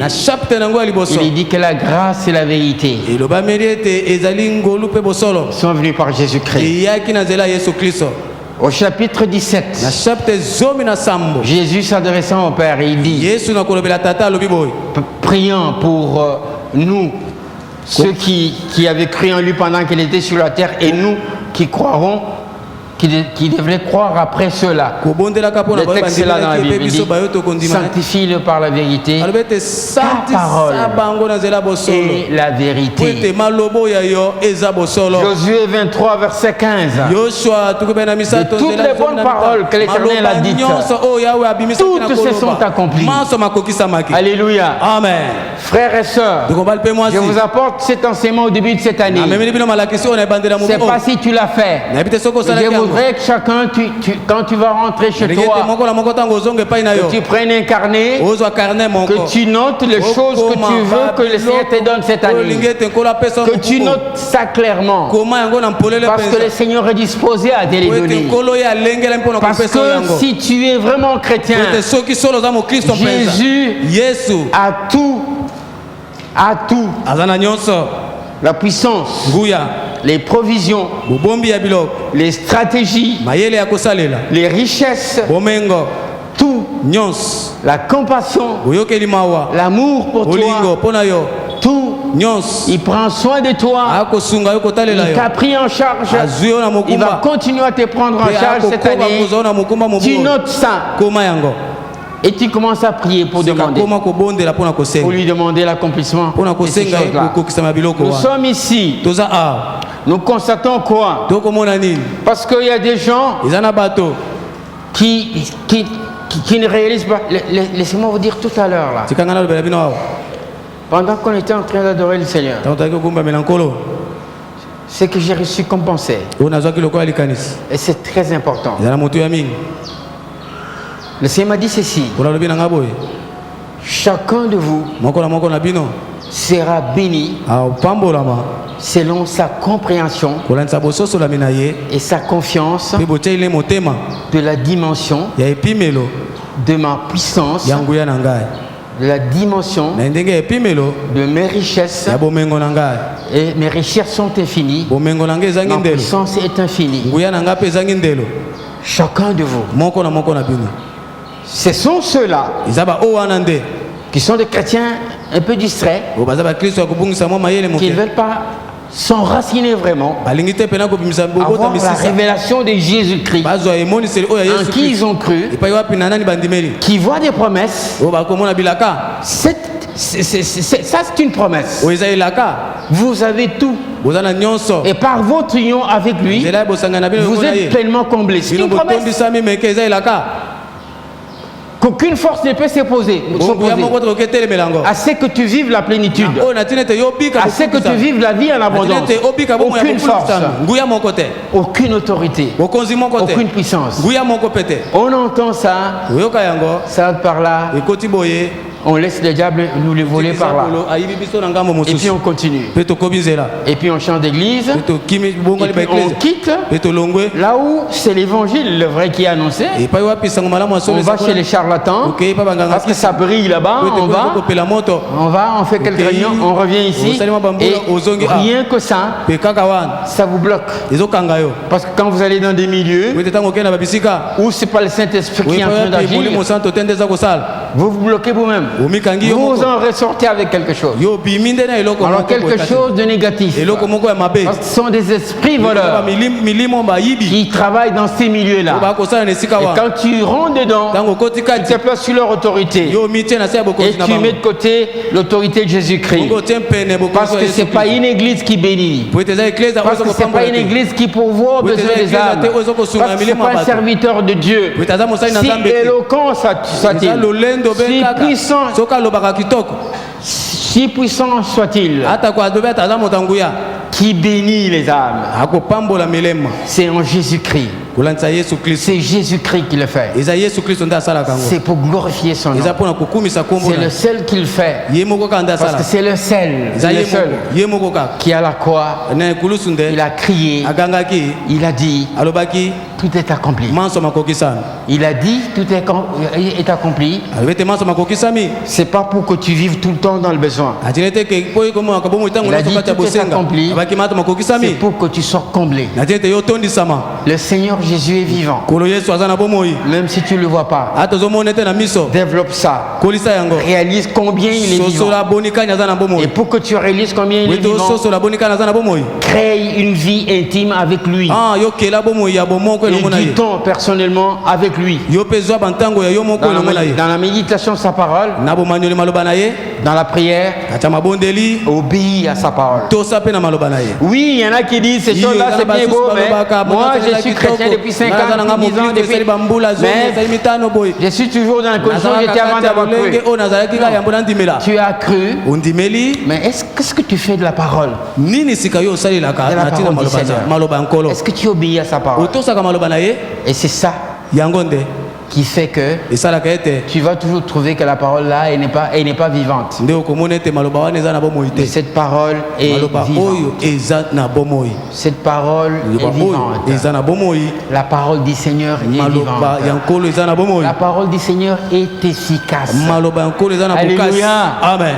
il dit que la grâce et la vérité sont venues par Jésus-Christ. Au chapitre 17, Jésus s'adressant au Père, il dit, priant pour nous, ceux qui avaient cru en lui pendant qu'il était sur la terre, et nous qui croirons, qui devrait croire après cela. Le texte est là dans la Bible, il dit, sanctifie-le par la vérité, ta parole et la vérité. Josué 23, verset 15. De toutes les bonnes paroles que l'Éternel a dites, toutes se sont accomplies. Alléluia. Amen. Frères et sœurs, je vous apporte cet enseignement au début de cette année. Je ne sais pas si tu l'as fait. Je voudrais que chacun, quand tu vas rentrer chez toi, que tu prennes un carnet, que tu notes les choses que tu veux que le Seigneur te donne cette année. Que tu notes ça clairement. Parce que le Seigneur est disposé à te les donner. Parce que si tu es vraiment chrétien, Jésus a tout. La puissance, les provisions, les stratégies, les richesses, tout, la compassion, l'amour pour toi, tout, il prend soin de toi, il t'a pris en charge, il va continuer à te prendre en charge cette année. Tu notes ça. Et tu commences à prier pour demander, pour lui demander l'accomplissement de ces choses-là. Nous sommes ici. Nous constatons quoi? Parce qu'il y a des gens qui ne réalisent pas. Laissez-moi vous dire tout à l'heure là. Pendant qu'on était en train d'adorer le Seigneur, ce que j'ai reçu comme pensée, et c'est très important. Le Seigneur m'a dit ceci: chacun de vous sera béni selon sa compréhension et sa confiance de la dimension de ma puissance, de la dimension de mes richesses. Et mes richesses sont infinies, ma puissance est infinie. Chacun de vous. Ce sont ceux-là qui sont des chrétiens un peu distraits, qui ne veulent pas s'enraciner vraiment, avoir la révélation de Jésus-Christ en qui ils ont cru, qui voient des promesses. Ça c'est une promesse. Vous avez tout. Et par votre union avec lui, vous êtes pleinement comblés. C'est une promesse. Qu'aucune force ne peut s'opposer à ce que tu vives la plénitude, à ce que tu vives la vie en abondance. Aucune force, aucune autorité, aucune puissance. On entend ça, ça par là. On laisse le diable nous les voler par là. Et puis on continue. Et puis on change d'église. Et puis on quitte là où c'est l'évangile, le vrai qui est annoncé. On va chez les charlatans parce que ça brille là-bas. On va, on fait quelques réunions, on revient ici. Et rien que ça, ça vous bloque. Parce que quand vous allez dans des milieux où c'est pas le Saint-Esprit qui est en train d'agir, vous vous bloquez vous-même. vous en ressortez avec quelque chose. Alors quelque chose de négatif. Parce que ce sont des esprits voleurs qui travaillent dans ces milieux-là. Et quand tu rentres dedans, tu te places sur leur autorité. Et tu mets de côté l'autorité de Jésus-Christ. Parce que ce n'est pas une église qui bénit. Parce que ce n'est pas une église qui pourvoit aux besoins des âmes. Parce que ce n'est pas un serviteur de Dieu. Si éloquent soit-il, si puissant soit-il, qui bénit les âmes, c'est en Jésus-Christ. C'est Jésus-Christ qui le fait. C'est pour glorifier son nom. C'est le seul qui le fait. Parce que c'est le seul qui à la croix, il a crié, il a dit, tout est accompli. Il a dit, tout est accompli. C'est pas pour que tu vives tout le temps dans le besoin. Il a dit, tout est accompli. C'est pour que tu sois comblé. Le Seigneur Jésus est vivant. Même si tu ne le vois pas, développe ça. Réalise combien il est vivant. Et pour que tu réalises combien il est vivant, crée une vie intime avec lui. Et du temps personnellement avec lui. Dans la méditation de sa parole, dans la prière, obéis à sa parole. Oui, il y en a qui disent ces choses-là c'est bien beau, mais moi je suis chrétien depuis 5 ans, depuis 10 ans, mais je suis toujours dans la condition où j'étais avant d'avoir cru. Tu as cru, mais qu'est-ce que tu fais de la parole? Est-ce que tu obéis à sa parole? Et c'est ça qui fait que tu vas toujours trouver que la parole là elle n'est pas vivante. Mais cette parole est vivante. Cette parole est vivante. La parole du Seigneur est vivante. La parole du Seigneur est efficace. Alléluia. Amen.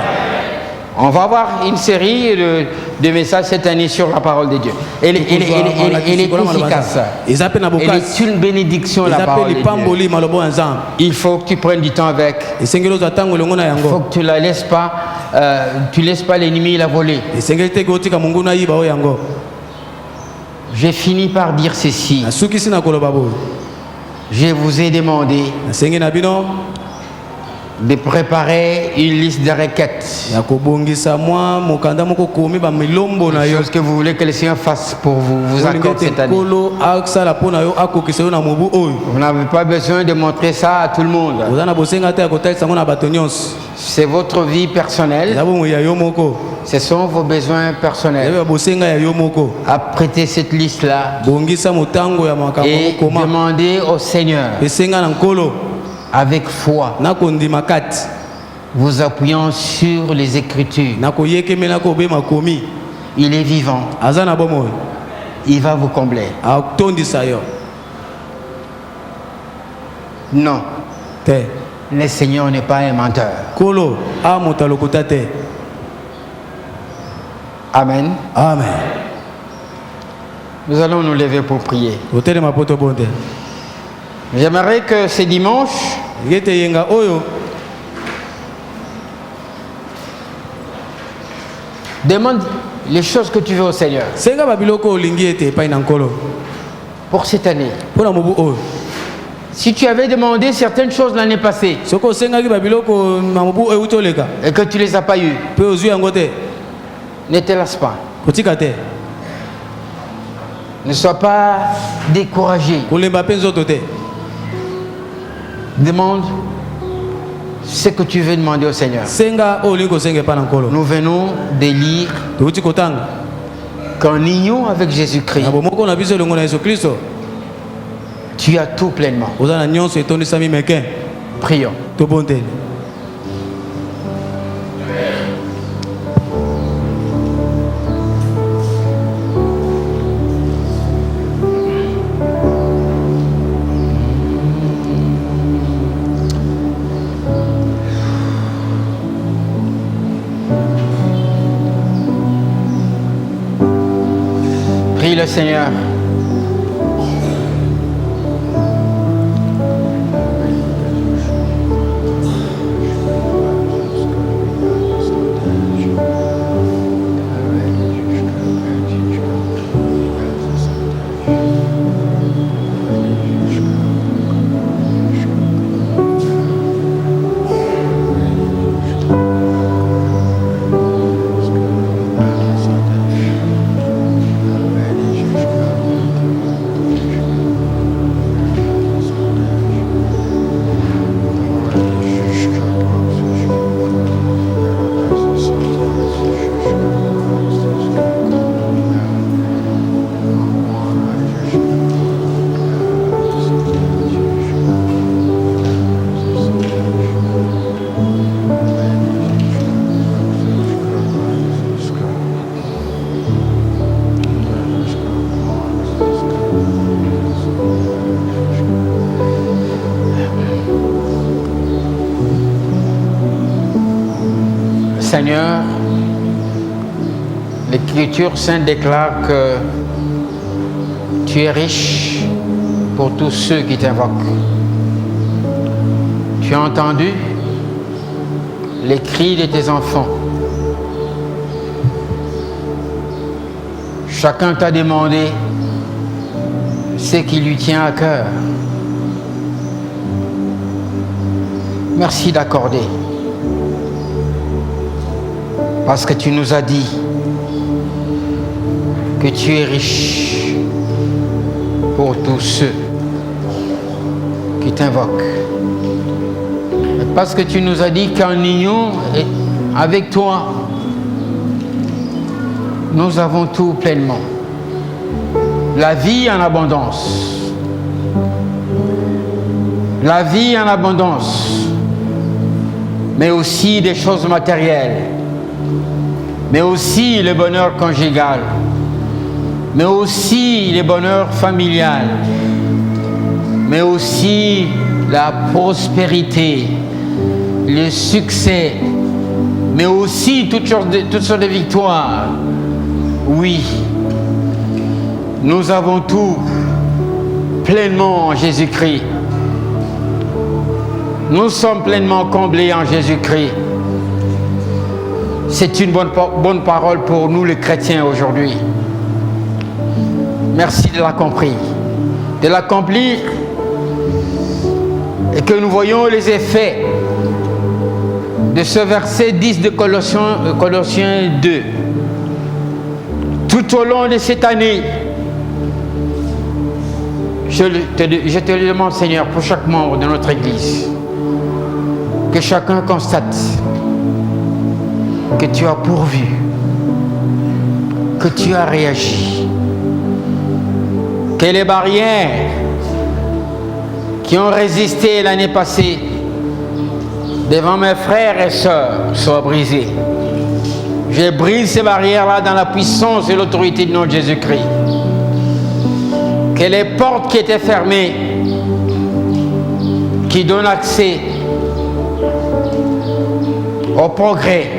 On va avoir une série de messages cette année sur la parole de Dieu. Elle est efficace. Elle est une bénédiction, la parole de Dieu. Il faut que tu prennes du temps avec. Il faut que tu la laisses pas, tu laisses pas l'ennemi la voler. J'ai fini par dire ceci. Je vous ai demandé de préparer une liste de requêtes. Chose que vous voulez que le Seigneur fasse pour vous accorde cette année. Vous n'avez pas besoin de montrer ça à tout le monde. C'est votre vie personnelle. Ce sont vos besoins personnels. Apprêtez cette liste-là et demandez au Seigneur avec foi, vous appuyant sur les Écritures. Il est vivant. Il va vous combler. Non. Le Seigneur n'est pas un menteur. Amen. Amen. Nous allons nous lever pour prier. J'aimerais que ce dimanche, demande les choses que tu veux au Seigneur pour cette année. Si tu avais demandé certaines choses l'année passée et que tu ne les as pas eues, ne te lasse pas. Ne sois pas découragé. Demande ce que tu veux demander au Seigneur. Nous venons de lire qu'en union avec Jésus-Christ, tu as tout pleinement. Prions. Prie le Seigneur. Seigneur, l'Écriture sainte déclare que tu es riche pour tous ceux qui t'invoquent. Tu as entendu les cris de tes enfants. Chacun t'a demandé ce qui lui tient à cœur. Merci d'accorder. Parce que tu nous as dit que tu es riche pour tous ceux qui t'invoquent. Parce que tu nous as dit qu'en union avec toi, nous avons tout pleinement. La vie en abondance. La vie en abondance. Mais aussi des choses matérielles. Mais aussi le bonheur conjugal. Mais aussi le bonheur familial. Mais aussi la prospérité, le succès, mais aussi toutes sortes de victoires. Oui, nous avons tout pleinement en Jésus-Christ. Nous sommes pleinement comblés en Jésus-Christ. C'est une bonne parole pour nous les chrétiens aujourd'hui. Merci de l'accomplir, de l'accomplir, et que nous voyons les effets de ce verset 10 de Colossiens 2. Tout au long de cette année, je te le demande, Seigneur, pour chaque membre de notre Église, que chacun constate que tu as pourvu, que tu as réagi, que les barrières qui ont résisté l'année passée devant mes frères et sœurs soient brisées. Je brise ces barrières-là dans la puissance et l'autorité de notre Jésus-Christ. Que les portes qui étaient fermées, qui donnent accès au progrès,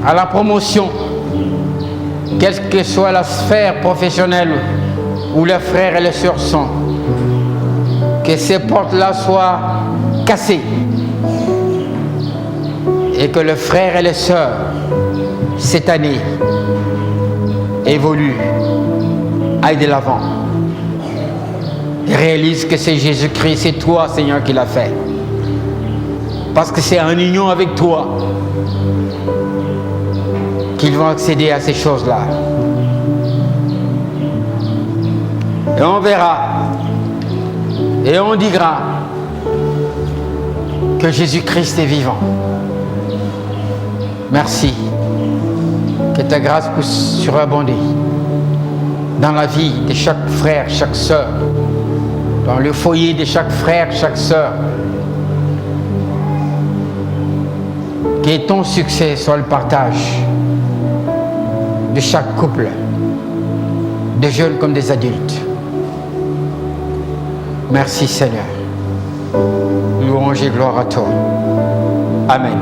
à la promotion, quelle que soit la sphère professionnelle où les frères et les sœurs sont, que ces portes-là soient cassées et que les frères et les sœurs, cette année, évoluent, aillent de l'avant et réalisent que c'est Jésus-Christ, c'est toi, Seigneur, qui l'a fait. Parce que c'est en union avec toi qu'ils vont accéder à ces choses-là. Et on verra et on dira que Jésus-Christ est vivant. Merci. Que ta grâce puisse surabonder dans la vie de chaque frère, chaque sœur, dans le foyer de chaque frère, chaque sœur. Que ton succès soit le partage de chaque couple, de jeunes comme des adultes. Merci Seigneur. Louange et gloire à toi. Amen.